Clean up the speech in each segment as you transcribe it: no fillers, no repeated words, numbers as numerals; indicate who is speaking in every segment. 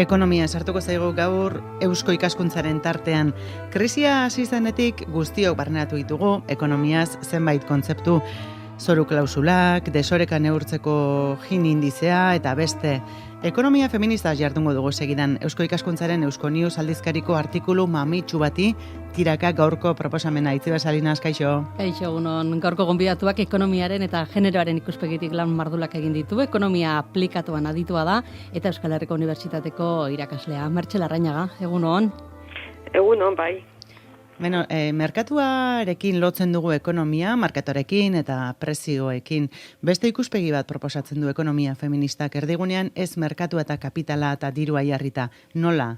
Speaker 1: Ekonomia sartuko zaigu gaur Eusko ikaskuntzaren tartean. Krisia hasi zenetik guztiok barneratu ditugu, ekonomiaz zenbait kontzeptu, zoru klausulak, desoreka neurtzeko Gini indizea eta beste. Ekonomia feministaz jardungo dugu segidan Eusko ikaskuntzaren Eusko News aldizkariko artikulu mamitsu bati tiraka gaurko proposamena. Itziber Salinas, kaixo.
Speaker 2: Kaixo, egunon, gaurko gonbidatuak ekonomiaren eta generoaren ikuspegitik lan mardulak egin ditu. Ekonomia aplikatuan aditua da eta Euskal Herriko Unibertsitateko irakaslea. Mertxe Larrañaga, egunon.
Speaker 3: Egunon, bai.
Speaker 1: Beno, merkatuarekin lotzen dugu ekonomia, markatorekin eta prezioekin. Beste ikuspegi bat proposatzen du ekonomia feministak, erdigunean ez merkatu eta kapitala eta dirua jarrita. Nola?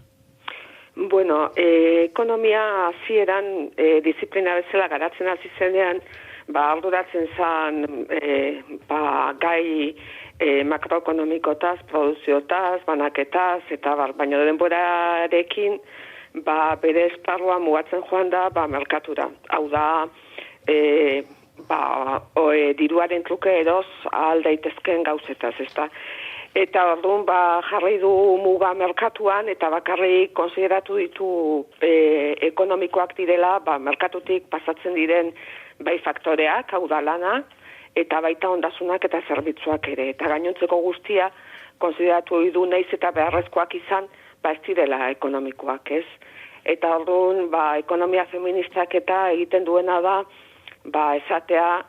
Speaker 3: Bueno, ekonomia hasieran disiplina bezala garatzen hasi zenean, arduratzen zen gai makroekonomikotaz, produziotaz, banaketaz, eta baina denborarekin bere esparrua mugatzen joan da merkatura. Hau da, diruaren truke eroz ahal daitezkeen gauzetaz, ezta? Eta orduan jarri du muga merkatuan eta bakarrik konsideratu ditu ekonomikoak direla merkatutik pasatzen diren bai faktoreak, hau da lana, eta baita ondasunak eta zerbitzuak ere. Eta gainontzeko guztia konsideratu du naiz eta beharrezkoak izan ez direla ekonomikoak, ez? Eta orduan, ekonomia feministak eta egiten duena da, esatea,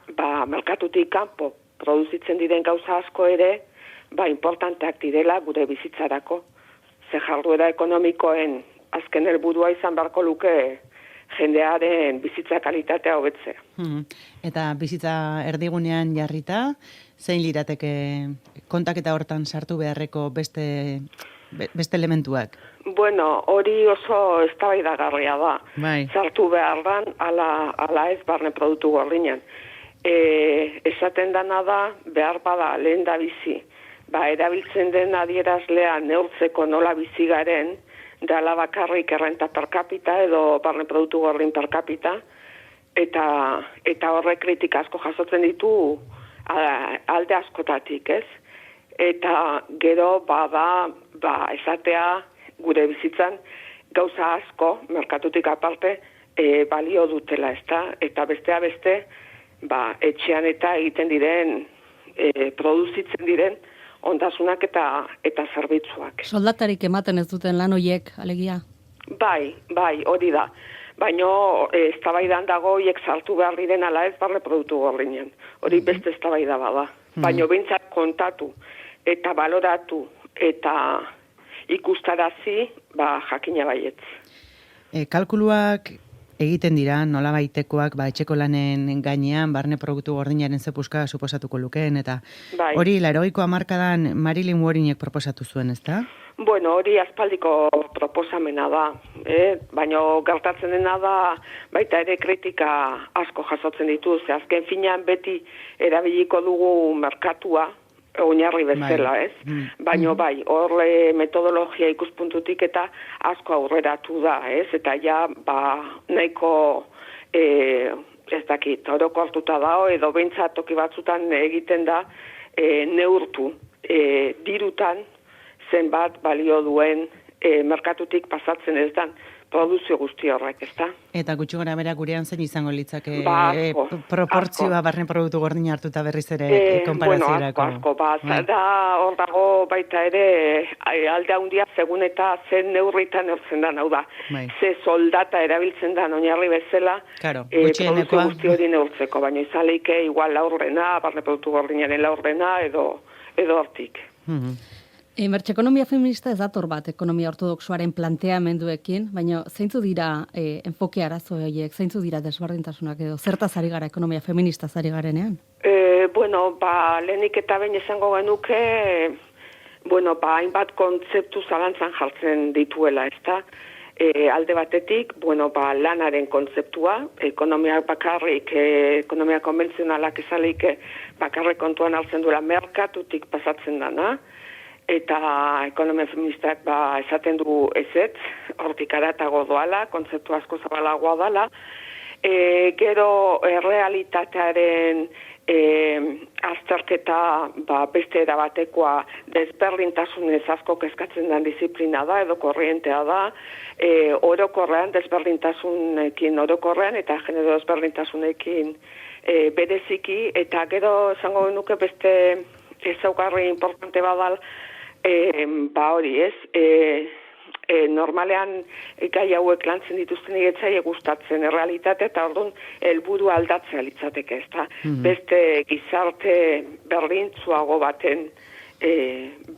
Speaker 3: merkatutik kanpo produzitzen diren gauza asko ere, importanteak direla gure bizitzarako. Ze jarduera ekonomikoen azken helburua izan beharko luke jendearen bizitza kalitatea hobetzea.
Speaker 1: Eta bizitza erdigunean jarrita, zein lirateke kontaketa hortan sartu beharreko beste elementuak?
Speaker 3: Bueno, hori oso eztabaidagarria da.
Speaker 1: Bai.
Speaker 3: Sartu beharran, ala ez barne produktu gordinean. Esaten dana da, behar bada lehen da bizi. Erabiltzen den adierazlea neurtzeko nola bizi garen, dela bakarrik errenta per capita edo barne produktu gordin per capita, eta horrek kritika asko jasotzen ditu alde askotatik, ez? Eta gero esatea gure bizitzan gauza asko, merkatutik aparte, balio dutela, ezta? Eta beste, etxean eta egiten diren, produzitzen diren ondasunak eta zerbitzuak.
Speaker 2: Soldatarik ematen ez duten lan horiek, alegia?
Speaker 3: Bai, hori da. Baina eztabaidan dago horiek sartu behar diren ala ez barne produktu gordinean. Hori beste eztabaida bada. Baina behintzat kontatu eta baloratu eta ikustarazi, jakina baietz.
Speaker 1: Kalkuluak egiten dira, nola baitekoak, etxeko lanen gainean, barne produktu gordinaren zepuska suposatuko lukeen, eta hori, 80ko hamarkadan Marilyn Warrenek proposatu zuen, ezta?
Speaker 3: Bueno, hori aspaldiko proposamena da, baina gertatzen dena da, baita ere kritika asko jasotzen ditu, ze azken finean beti erabiliko dugu merkatua, oinarri bezala, ez? Baina horre metodologia ikuspuntutik eta asko aurreratu da, ez? Eta ja, nahiko, ez dakit, orokortuta dao, edo behintzat toki batzutan egiten da, neurtu dirutan zenbat balio duen merkatutik pasatzen ez dan produzio guzti horrek, ezta? Eta
Speaker 1: gutxi gora bera gurean zein izango litzake proportzioa barne produktu gordin hartuta berriz ere konparaziorako?
Speaker 3: Asko, da hor dago baita ere alde handia segun eta zen neurritan neurtzen da, hau da. Ze soldata erabiltzen da oinarri bezala, produzio guzti hori neurtzeko, baina izaleike igual laurrena, barne produktu gordinaren laurrena edo hortik.
Speaker 2: Mertxe, ekonomia feminista ez dator bat ekonomia ortodoxoaren planteamenduekin, baina zeintzu dira enfoke arazo horiek, zeintzu dira desberdintasunak edo zertaz ari gara ekonomia feminista ari garenean?
Speaker 3: Lehenik eta behin esango genuke, hainbat kontzeptu zalantzan jartzen dituela, ezta? Alde batetik, lanaren kontzeptua, ekonomia bakarrik, ekonomia konbentzionalak ezalik bakarrik kontuan hartzen duela merkatutik pasatzen dana, eta ekonomia feministak esaten du ezetz, hortik aratago doala, kontzeptu asko zabalagoa dala, gero realitatearen azterketa beste erabatekoa desberdintasunez asko kezkatzen den disiplina da, edo korrientea da, orokorrean desberdintasunekin orokorrean eta genero desberdintasunekin bereziki, eta gero esango nuke beste ezaugarri importante badal, hori ez, normalean gai hauek lantzen dituzten egetzaile gustatzen errealitate, eta orduan helburu aldatzea litzateke, ezta? Beste gizarte berdintsuago baten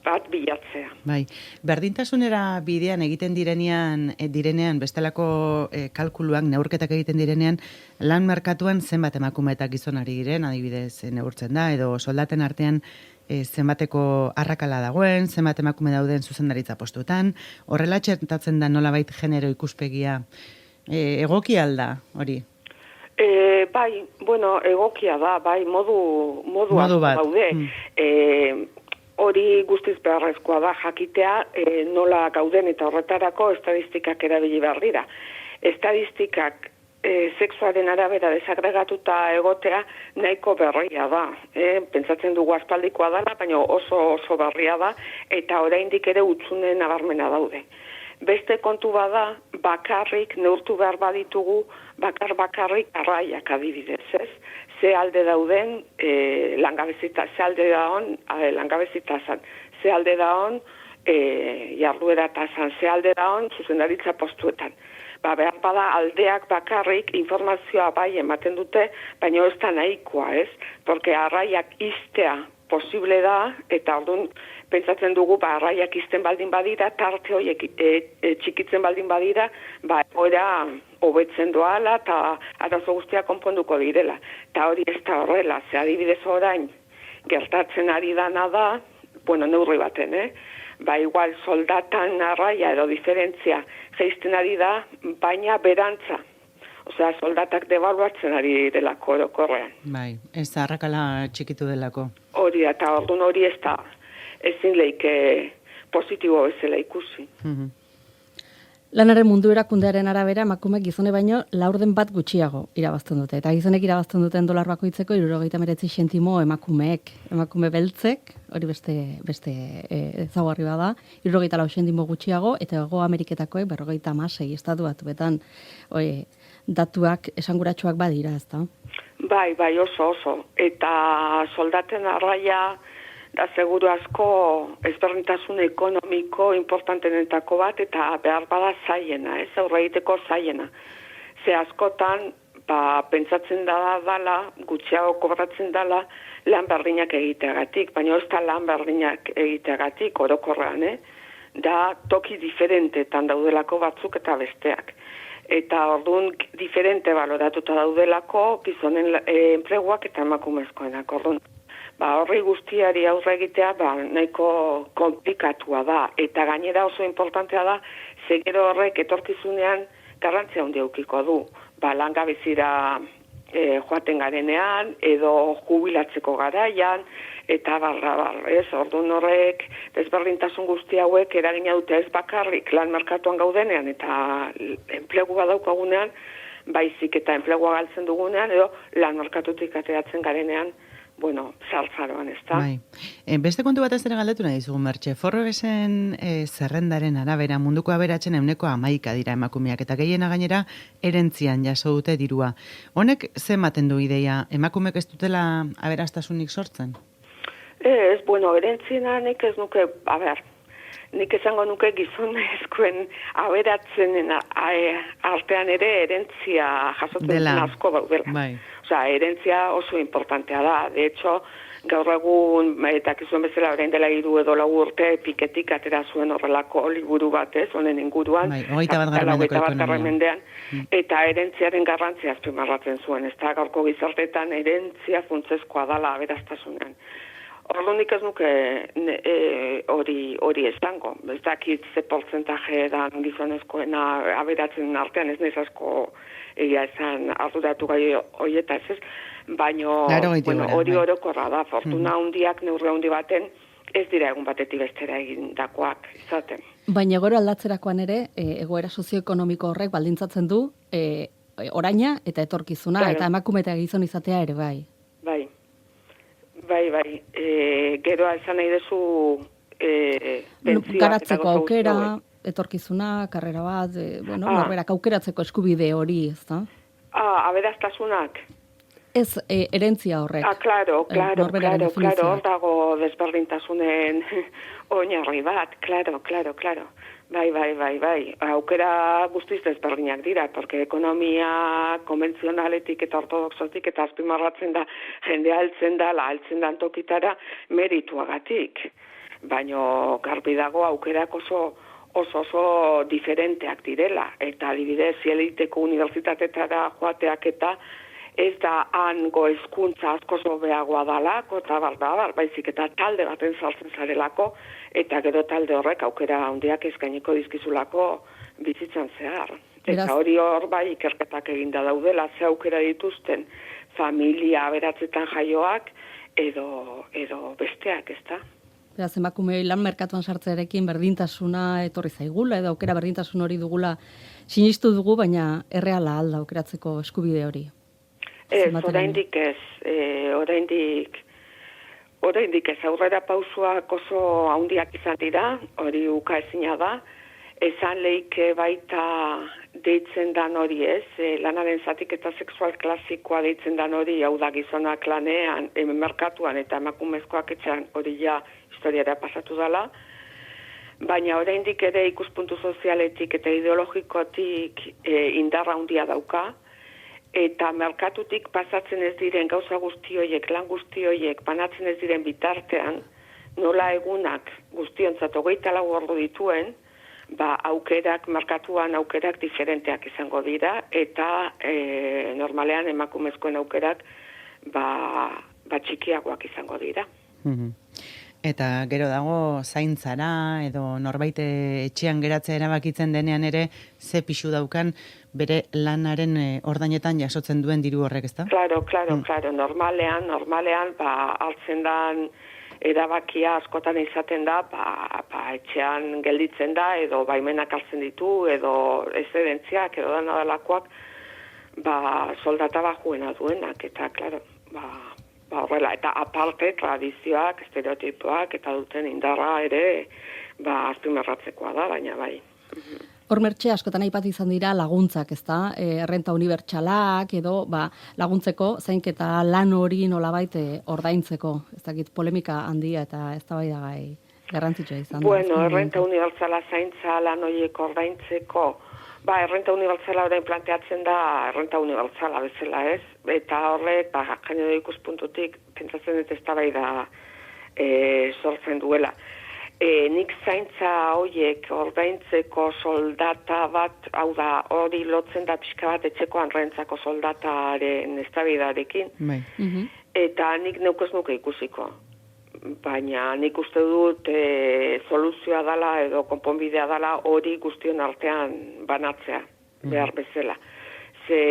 Speaker 3: bat bilatzea.
Speaker 1: Bai, berdintasunera bidean egiten direnean bestelako kalkuluak, neurketak egiten direnean, lan merkatuan zenbat emakume eta gizonari diren, adibidez neurtzen da, edo soldaten artean zenbateko arrakala dagoen, zenbat emakume dauden zuzendaritza postuetan, horrela txertatzen da nolabait genero ikuspegia egokia alda, hori?
Speaker 3: Bai, bueno, egokia da, bai, modu
Speaker 1: bat
Speaker 3: daude. Hori guztiz beharrezkoa da jakitea nola gauden, eta horretarako estadistikak erabili behar dira. Estadistikak sexuaren arabera desagregatuta egotea nahiko berria da. Pentsatzen dugu aspaldikoa dela, baina oso berria da, eta oraindik ere hutsune nabarmena daude. Beste kontu bada, bakarrik neurtu behar baditugu, bakarrik arraiak adibidez, ez? Ze alde dauden langabezita, ze alde daon langabezitazan, ze alde daon jarduera tazan, ze alde daon zuzendaritza postuetan. Behar bada aldeak bakarrik informazioa bai ematen dute, baina ez da nahikoa, ez? Porque arraiak iztea posible da, eta orduan pentsatzen dugu arraiak izten baldin badira, tarte horiek txikitzen baldin badira, ora hobetzen doala eta arazo guztiak konponduko direla. Eta hori ez da horrela, ze adibidez orain gertatzen ari dana da, neurri baten, igual soldatan arraia edo diferentzia geizten ari da, baina berantza. Osea, soldatak devaluatzen ari delako orokorrean.
Speaker 1: Bai, ez da arrakala txikitu delako.
Speaker 3: Hori, eta orduan hori ez da ezin leike positibo bezala ikusi.
Speaker 2: Lanaren mundu erakundearen arabera, emakumeek gizone baino laurden bat gutxiago irabazten dute. Eta gizonek irabazten duten dolar bakoitzeko 79 zentimo emakume beltzek, hori beste ezaugarri bada, 74 zentimo gutxiago, eta Hego Ameriketakoek 56 estatu batuetan datuak esanguratsuak badira, ezta?
Speaker 3: Bai, oso. Eta soldaten arraia da seguru asko ezberdintasun ekonomiko importantenetako bat, eta behar bada zaiena, aurre egiteko zaiena. Ze askotan, pentsatzen dala, gutxiago kobratzen dala, lan berdinak egiteagatik, baina ez da lan berdinak egiteagatik, orokorrean, da toki diferentetan daudelako batzuk eta besteak. Eta orduan diferente baloratuta daudelako gizonen enpleguak eta emakumezkoenak. Orduan, horri guztiari aurre egitea nahiko komplikatua da, eta gainera oso importantea da, zegero horrek etorkizunean garrantzia handia edukiko du. Langabezira joaten garenean, edo jubilatzeko garaian, eta ez, orduan horrek desberdintasun guzti hauek eragina dute ez bakarrik lan merkatuan gaudenean, eta enplegua daukagunean, baizik eta enplegua galtzen dugunean, edo lan merkatutik ateratzen garenean, zartzaroan, ez da?
Speaker 1: Bai. Beste kontu bat ez ere galdetu nahi dizugu, Mertxe. Forbesen zerrendaren arabera munduko aberatzen 11% dira emakumeak, eta gehiena gainera erentzian jaso dute dirua. Honek ematen du ideia, emakumeek ez dutela aberastasunik sortzen?
Speaker 3: Ez, erentziena nik ez nuke, nik esango nuke gizonezkoen aberatzenen artean ere erentzia jasotzen asko daudela.
Speaker 1: Bai.
Speaker 3: Osea, erentzia oso importantea da. De hecho, gaur egun, eta kizuen bezala orain dela 3 edo 4 urte, Piketik atera zuen horrelako liburu bat, honen inguruan.
Speaker 1: Bai, 21.
Speaker 3: mendean. Eta erentziaren garrantzia azpimarratzen zuen. Ez da, gaurko gizartetan erentzia funtsezkoa dala aberastasunean. Orduan nik ez nuke hori esango. Ez dakit ze portzentaje da gizonezkoena aberatzen artean, ez naiz asko egia esan arduratu gai horietaz, ez? Baina hori orokorra da, fortuna handiak neurri handi baten ez dira egun batetik bestera egindakoak izaten.
Speaker 2: Baina gero aldatzerakoan ere, egoera sozioekonomiko horrek baldintzatzen du oraina eta etorkizuna, eta emakume eta gizon izatea ere bai.
Speaker 3: Bai. Bai. Geroa esan nahi dezu pentsioak
Speaker 2: Garatzeko aukera, etorkizuna, karrera bat, norberak aukeratzeko eskubide hori, ez da?
Speaker 3: Aberastasunak.
Speaker 2: Ez, herentzia horrek.
Speaker 3: Claro, hor dago desberdintasunen oinarri bat, claro. Bai. Aukera guztiz desberdinak dira, porque ekonomia konbentzionaletik eta ortodoxotik eta azpimarratzen da, jendea heltzen da tokitara merituagatik. Baina garbi dago aukerak oso diferenteak direla. Eta adibidez, eliteko unibertsitatetara joateak eta ez da hango hezkuntza asko hobeagoa dalako, eta baizik eta talde baten sartzen zarelako, eta gero talde horrek aukera handiak eskainiko dizkizulako bizitzan zehar. Eta hori hor bai ikerketak eginda daudela, ze aukera dituzten familia aberatzetan jaioak edo besteak, ezta?
Speaker 2: Beraz, emakume lan merkatuan sartzearekin berdintasuna etorri zaigula, edo aukera berdintasun hori dugula sinistu dugu, baina erreala alda aukeratzeko eskubide hori.
Speaker 3: Oraindik ez, oraindik ez, aurrera pausuak oso handiak izan dira, hori uka ezina da, esan leike baita deitzen dan hori ez, lanaren zatiketa sexual klasikoa deitzen dan hori, hau da gizonak lanean, merkatuan eta emakumezkoak etxean hori ja historiara pasatu dela, baina oraindik ere ikuspuntu sozialetik eta ideologikotik indarra handia dauka, eta merkatutik pasatzen ez diren gauza guzti horiek, lan guzti horiek, banatzen ez diren bitartean, nola egunak guztiontzat 24 ordu dituen, merkatuan aukerak diferenteak izango dira, eta normalean emakumezkoen aukerak txikiagoak izango dira.
Speaker 1: Eta gero dago zaintzara edo norbait etxean geratzea erabakitzen denean ere ze pixu daukan bere lanaren ordainetan jasotzen duen diru horrek, ezta?
Speaker 3: Claro. Normalean hartzen dan erabakia askotan izaten da, etxean gelditzen da edo baimenak hartzen ditu edo eszedentziak edo dalakoak soldata bajuena duenak eta claro, horrela, eta aparte tradizioak, estereotipoak eta duten indarra ere azpimarratzekoa da, baina bai.
Speaker 2: Hor mertxe askotan aipatu izan dira laguntzak, ezta? Errenta unibertsalak edo laguntzeko zainketa lan hori nolabait ordaintzeko. Ez dakit polemika handia eta eztabaidagai garrantzitsua izan da.
Speaker 3: Bueno, errenta unibertsala zaintza lan horiek ordaintzeko, errenta unibertsala orain planteatzen da errenta unibertsala bezala, ez? Eta horrek, gainera ikuspuntutik, pentsatzen dut eztabaida sortzen duela. Nik zaintza horiek ordaintzeko soldata bat, hau da, hori lotzen da pixka bat etxeko anrentzako soldataren eztabaidarekin, eta nik neukoz nuke ikusiko. Baina nik uste dut soluzioa dela edo konponbidea dela hori guztion artean banatzea, behar bezala. Ze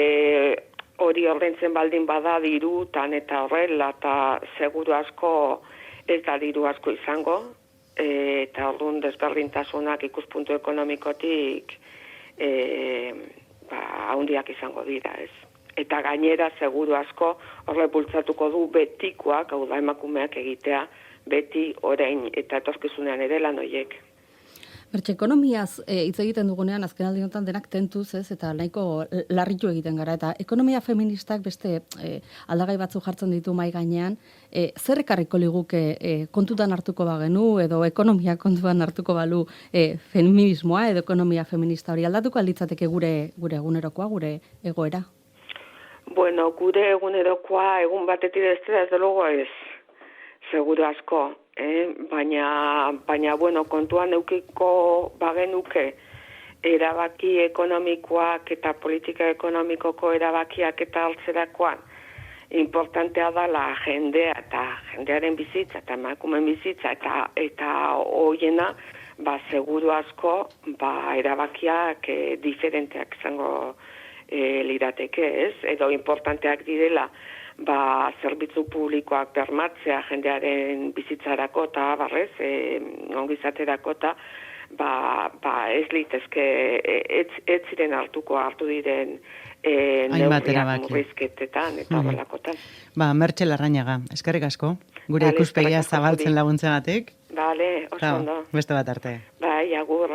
Speaker 3: hori ordaintzen baldin bada dirutan eta horrela, eta seguru asko ez da diru asko izango, eta orduan desberdintasunak ikuspuntu ekonomikotik handiak izango dira, ez. Eta gainera seguru asko horre bultzatuko du betikoak, hau da emakumeak egitea, beti orain eta etorkizunean ere lan horiek.
Speaker 2: Bertxe, ekonomiaz hitz egiten dugunean azkenaldi honetan denak tentuz, ez, eta nahiko larritu egiten gara. Eta ekonomia feministak beste aldagai batzu jartzen ditu mai gainean, zer ekarriko liguke kontutan hartuko bagenu, edo ekonomia kontuan hartuko balu feminismoa, edo ekonomia feminista hori aldatuko alditzateke gure egunerokoa, gure egoera?
Speaker 3: Bueno, gure egunerokoa egun batetik ez luego ez, seguru asko. Baina, bueno, kontuan eukiko bagenuke erabaki ekonomikoak eta politika ekonomikoko erabakiak eta hartzerakoan importantea dela jendea eta jendearen bizitza eta emakumeen bizitza eta hoiena, seguru asko, erabakiak diferenteak izango lirateke, ez? Edo importanteak direla zerbitzu publikoak bermatzea jendearen bizitzarako eta ongizaterako eta ez litezke ez ziren hartu diren neurriak murrizketetan eta horrelakotan.
Speaker 1: Mertxe Larrañaga, eskerrik asko, gure ikuspegia zabaltzen laguntzeagatik.
Speaker 3: Bale, oso ondo.
Speaker 1: Beste bat arte.
Speaker 3: Bai, agur.